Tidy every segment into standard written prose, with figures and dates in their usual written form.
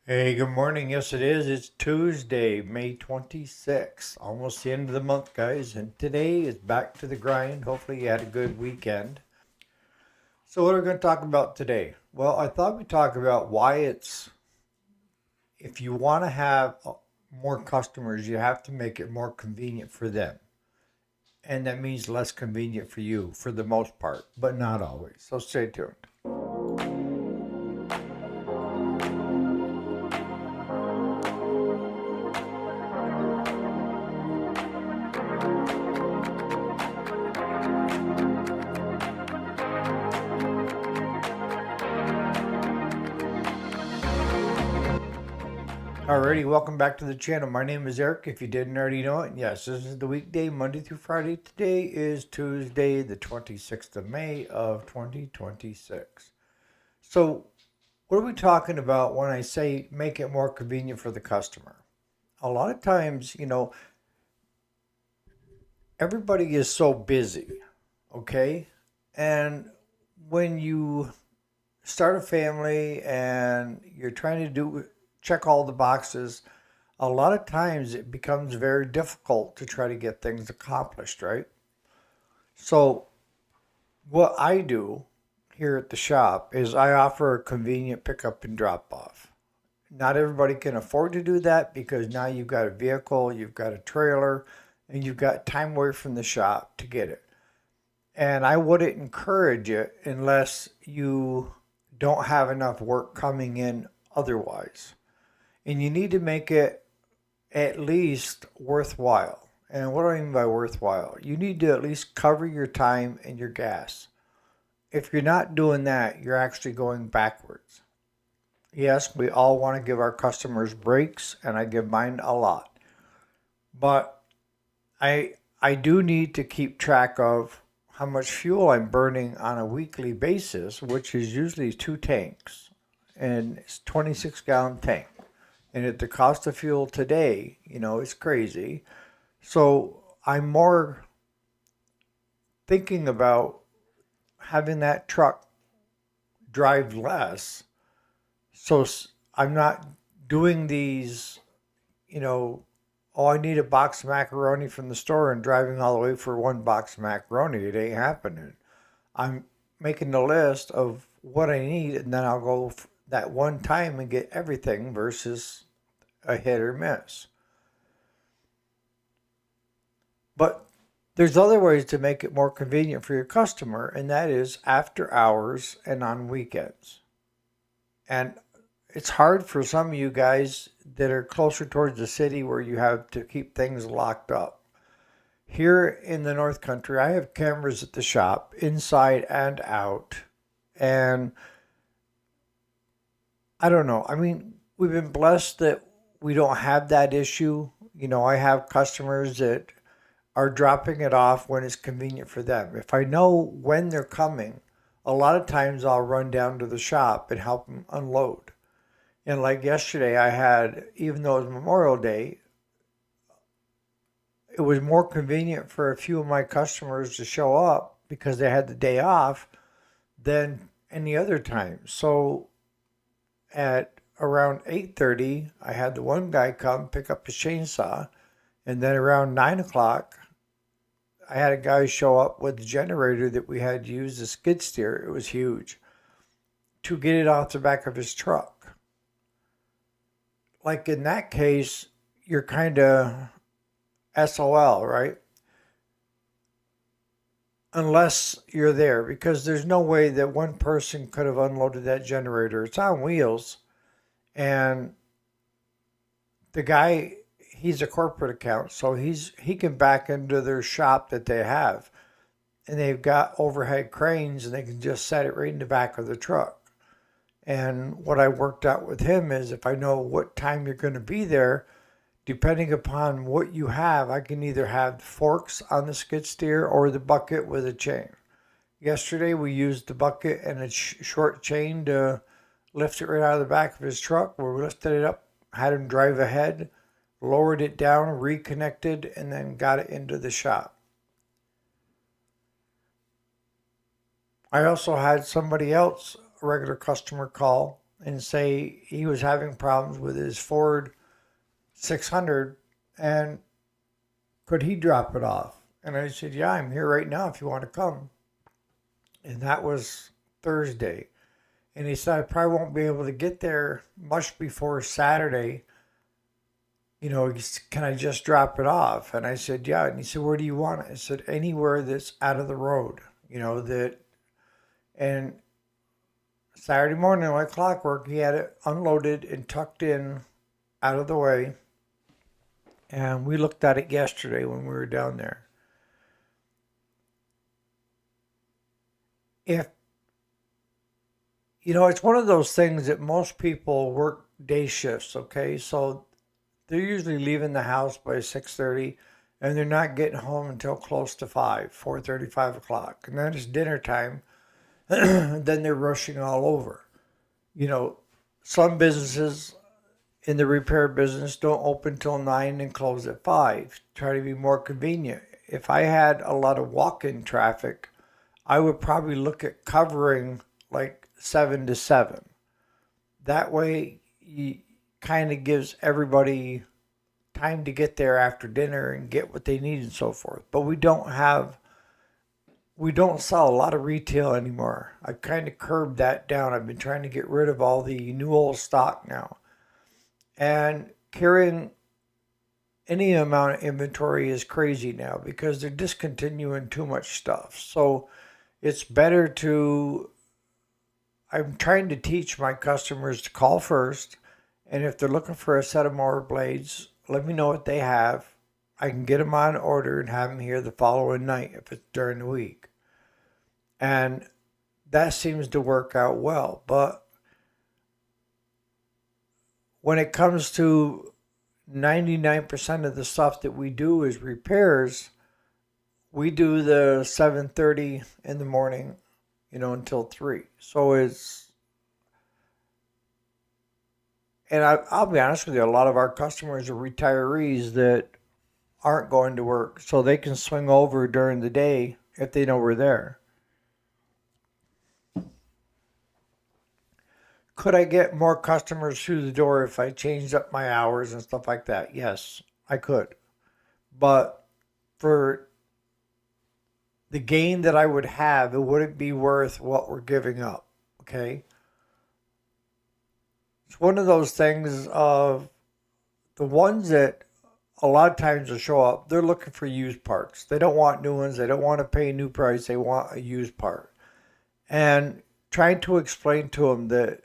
Hey, good morning. Yes, it is. It's Tuesday, May 26th. Almost the end of the month, guys. And today is back to the grind. Hopefully, you had a good weekend. So, what are we going to talk about today? Well, I thought we'd talk about why if you want to have more customers, you have to make it more convenient for them. And that means less convenient for you for the most part, but not always. So, stay tuned. Alrighty, welcome back to the channel. My name is Eric, if you didn't already know it. Yes, this is the weekday, Monday through Friday. Today is Tuesday, the 26th of May of 2026. So, what are we talking about when I say make it more convenient for the customer? A lot of times, everybody is so busy, okay? And when you start a family and you're trying to check all the boxes, a lot of times it becomes very difficult to try to get things accomplished, right? So, what I do here at the shop is I offer a convenient pickup and drop off. Not everybody can afford to do that because now you've got a vehicle, you've got a trailer, and you've got time away from the shop to get it. And I wouldn't encourage it unless you don't have enough work coming in otherwise. And you need to make it at least worthwhile. And what do I mean by worthwhile? You need to at least cover your time and your gas. If you're not doing that, you're actually going backwards. Yes, we all want to give our customers breaks, and I give mine a lot. But I do need to keep track of how much fuel I'm burning on a weekly basis, which is usually two tanks, and it's 26-gallon tank. And at the cost of fuel today, it's crazy. So I'm more thinking about having that truck drive less. So I'm not doing these, you know, oh, I need a box of macaroni from the store and driving all the way for one box of macaroni. It ain't happening. I'm making the list of what I need, and then I'll go that one time and get everything versus a hit or miss. But there's other ways to make it more convenient for your customer, and that is after hours and on weekends. And it's hard for some of you guys that are closer towards the city where you have to keep things locked up. Here in the North Country, I have cameras at the shop, inside and out. And I don't know. I mean, we've been blessed that we don't have that issue. I have customers that are dropping it off when it's convenient for them. If I know when they're coming, a lot of times I'll run down to the shop and help them unload. And like yesterday, I had, even though it was Memorial Day, it was more convenient for a few of my customers to show up because they had the day off than any other time. So at around 8:30, I had the one guy come pick up his chainsaw, and then around 9 o'clock, I had a guy show up with the generator that we had used the skid steer. It was huge to get it off the back of his truck. Like in that case, you're kind of SOL, right? Unless you're there, because there's no way that one person could have unloaded that generator. It's on wheels, and the guy, he's a corporate account, so he can back into their shop that they have, and they've got overhead cranes, and they can just set it right in the back of the truck. And what I worked out with him is if I know what time you're going to be there, depending upon what you have, I can either have forks on the skid steer or the bucket with a chain. Yesterday we used the bucket and a short chain to lift it right out of the back of his truck. We lifted it up, had him drive ahead, lowered it down, reconnected, and then got it into the shop. I also had somebody else, a regular customer, call and say he was having problems with his Ford 600 and could he drop it off? And I said, yeah, I'm here right now if you want to come. And that was Thursday. And he said, I probably won't be able to get there much before Saturday. Can I just drop it off? And I said, yeah. And he said, where do you want it? I said, anywhere that's out of the road, that. And Saturday morning, like clockwork, he had it unloaded and tucked in out of the way. And we looked at it yesterday when we were down there. If, it's one of those things that most people work day shifts, okay? So they're usually leaving the house by 6:30 and they're not getting home until close to 4:30, 5 o'clock. And then it's dinner time. And then they're rushing all over. You know, some businesses in the repair business don't open till 9 and close at 5. Try to be more convenient. If I had a lot of walk-in traffic, I would probably look at covering like 7 to 7. That way, you kind of gives everybody time to get there after dinner and get what they need and so forth. But we don't sell a lot of retail anymore. I kind of curbed that down. I've been trying to get rid of all the new old stock now. And carrying any amount of inventory is crazy now because they're discontinuing too much stuff. So it's better to, I'm trying to teach my customers to call first. And if they're looking for a set of mower blades, let me know what they have. I can get them on order and have them here the following night if it's during the week. And that seems to work out well. But when it comes to 99% of the stuff that we do is repairs, we do the 7:30 in the morning, until 3. So I'll be honest with you, a lot of our customers are retirees that aren't going to work, so they can swing over during the day if they know we're there. Could I get more customers through the door if I changed up my hours and stuff like that? Yes, I could. But for the gain that I would have, it wouldn't be worth what we're giving up. Okay? It's one of those things of the ones that a lot of times will show up, they're looking for used parts. They don't want new ones. They don't want to pay a new price. They want a used part. And trying to explain to them that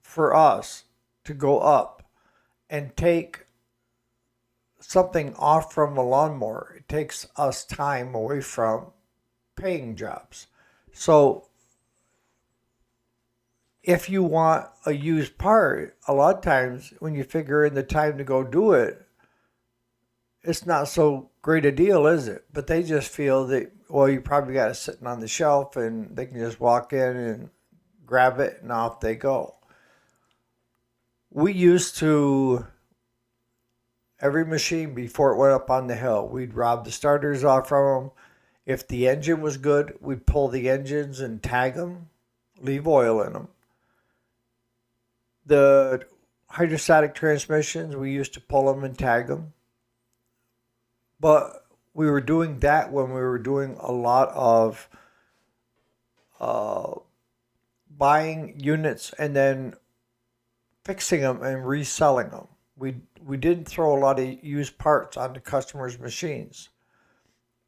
for us to go up and take something off from a lawnmower, it takes us time away from paying jobs. So if you want a used part, a lot of times when you figure in the time to go do it, it's not so great a deal, is it? But they just feel that, well, you probably got it sitting on the shelf and they can just walk in and grab it and off they go. We used to, every machine before it went up on the hill, we'd rob the starters off from them. If the engine was good, we'd pull the engines and tag them, leave oil in them. The hydrostatic transmissions, we used to pull them and tag them. But we were doing that when we were doing a lot of buying units and then fixing them and reselling them. We didn't throw a lot of used parts onto customers' machines.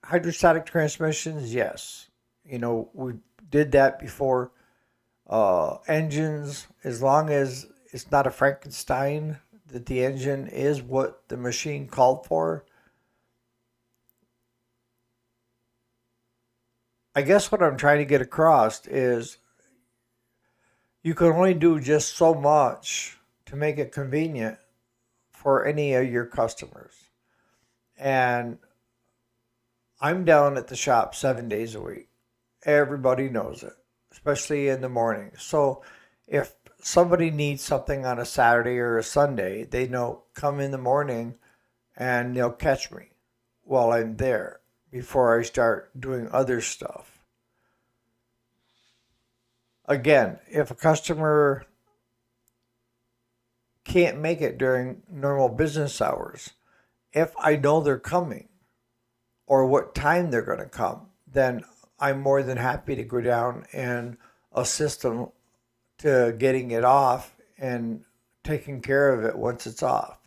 Hydrostatic transmissions, yes. We did that before. Engines, as long as it's not a Frankenstein, that the engine is what the machine called for. I guess what I'm trying to get across is you can only do just so much to make it convenient for any of your customers. And I'm down at the shop 7 days a week. Everybody knows it, especially in the morning. So if somebody needs something on a Saturday or a Sunday, they know come in the morning and they'll catch me while I'm there before I start doing other stuff. Again, if a customer can't make it during normal business hours, if I know they're coming or what time they're going to come, then I'm more than happy to go down and assist them to getting it off and taking care of it once it's off.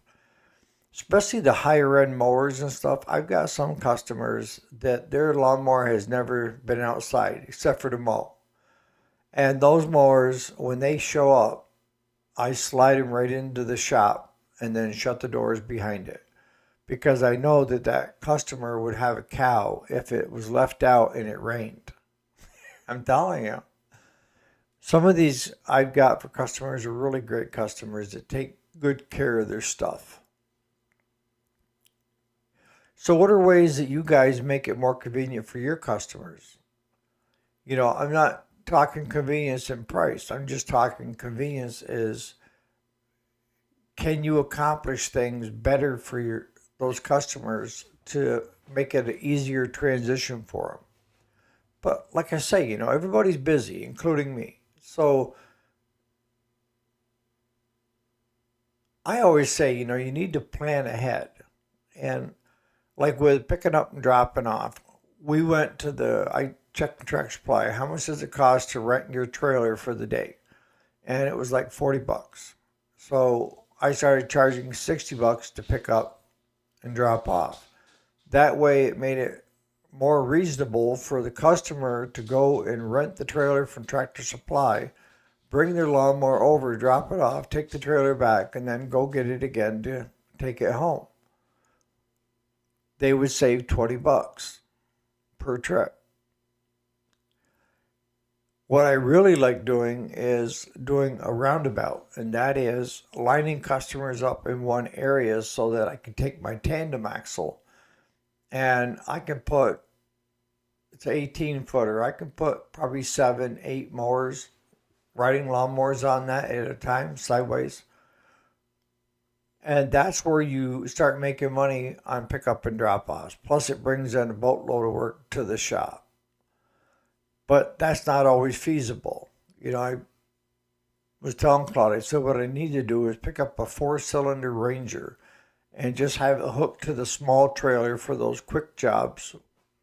Especially the higher end mowers and stuff. I've got some customers that their lawnmower has never been outside except for the mow. And those mowers, when they show up, I slide them right into the shop and then shut the doors behind it. Because I know that that customer would have a cow if it was left out and it rained. I'm telling you. Some of these I've got for customers are really great customers that take good care of their stuff. So, what are ways that you guys make it more convenient for your customers? I'm not talking convenience and price. I'm just talking convenience is, can you accomplish things better for those customers to make it an easier transition for them? But like I say, everybody's busy, including me. So I always say, you need to plan ahead. And like with picking up and dropping off, I checked the Tractor Supply. How much does it cost to rent your trailer for the day? And it was like $40. So I started charging $60 to pick up and drop off. That way it made it more reasonable for the customer to go and rent the trailer from Tractor Supply, bring their lawnmower over, drop it off, take the trailer back, and then go get it again to take it home. They would save $20 per trip. What I really like doing is doing a roundabout, and that is lining customers up in one area so that I can take my tandem axle and I can put, it's an 18 footer, I can put probably 7, 8 mowers, riding lawnmowers on that at a time, sideways. And that's where you start making money on pickup and drop-offs. Plus, it brings in a boatload of work to the shop. But that's not always feasible. I was telling Claudia, so what I need to do is pick up a 4-cylinder Ranger and just have it hooked to the small trailer for those quick jobs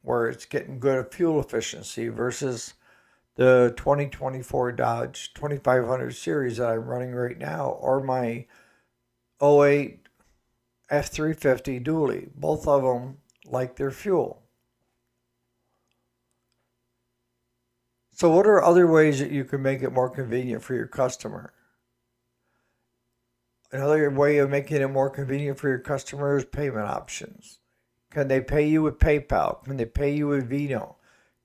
where it's getting good fuel efficiency versus the 2024 Dodge 2500 series that I'm running right now, or my '08 F350 dually. Both of them like their fuel. So what are other ways that you can make it more convenient for your customer? Another way of making it more convenient for your customer is payment options. Can they pay you with PayPal? Can they pay you with Vino?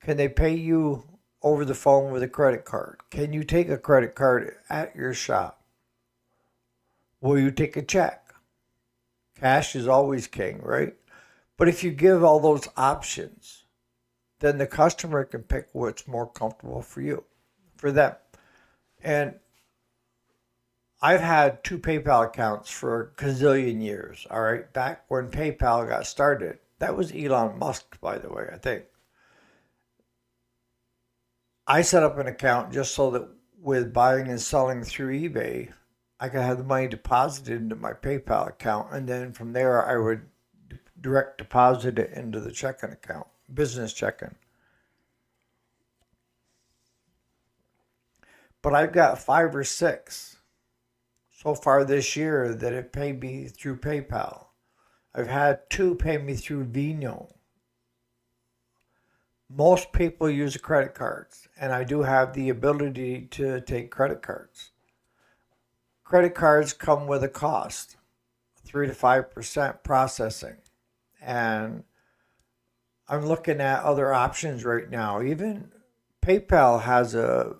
Can they pay you over the phone with a credit card? Can you take a credit card at your shop? Will you take a check? Cash is always king, right? But if you give all those options, then the customer can pick what's more comfortable for them. And I've had 2 PayPal accounts for a gazillion years, all right? Back when PayPal got started. That was Elon Musk, by the way, I think. I set up an account just so that with buying and selling through eBay, I could have the money deposited into my PayPal account, and then from there I would direct deposit it into the checking account, business checking. But I've got 5 or 6 so far this year that have paid me through PayPal. I've had 2 pay me through Vino. Most people use credit cards, and I do have the ability to take credit cards. Credit cards come with a cost, 3 to 5% processing. And I'm looking at other options right now. Even PayPal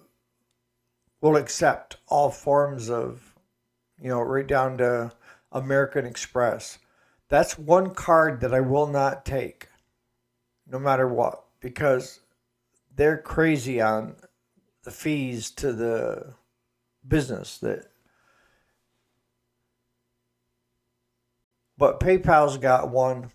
will accept all forms of, right down to American Express. That's one card that I will not take, no matter what, because they're crazy on the fees to the business. But PayPal's got one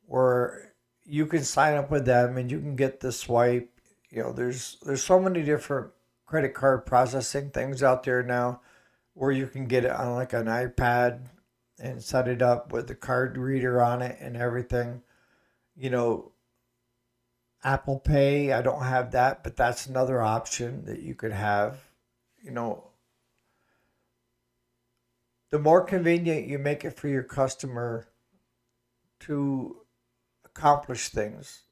where you can sign up with them and you can get the swipe. There's so many different credit card processing things out there now where you can get it on like an iPad and set it up with the card reader on it and everything. You know, Apple Pay, I don't have that, but that's another option that you could have. You know, the more convenient you make it for your customer to accomplish things,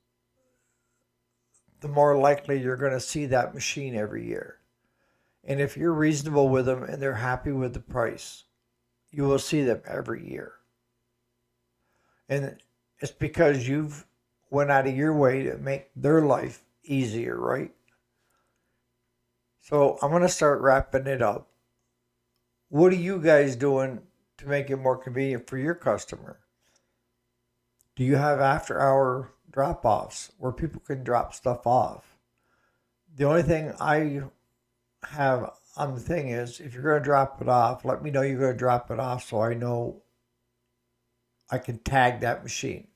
the more likely you're going to see that machine every year. And if you're reasonable with them and they're happy with the price, you will see them every year. And it's because you've went out of your way to make their life easier, right? So I'm going to start wrapping it up. What are you guys doing to make it more convenient for your customer? Do you have after hour drop offs where people can drop stuff off? The only thing I have on the thing is if you're going to drop it off, let me know you're going to drop it off so I know I can tag that machine.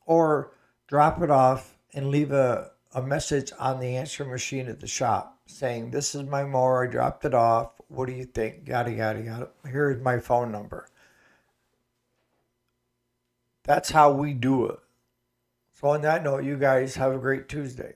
Or drop it off and leave a message on the answer machine at the shop saying, "This is my mower, I dropped it off. What do you think? Yada, yada, yada. Here's my phone number." That's how we do it. So, on that note, you guys have a great Tuesday.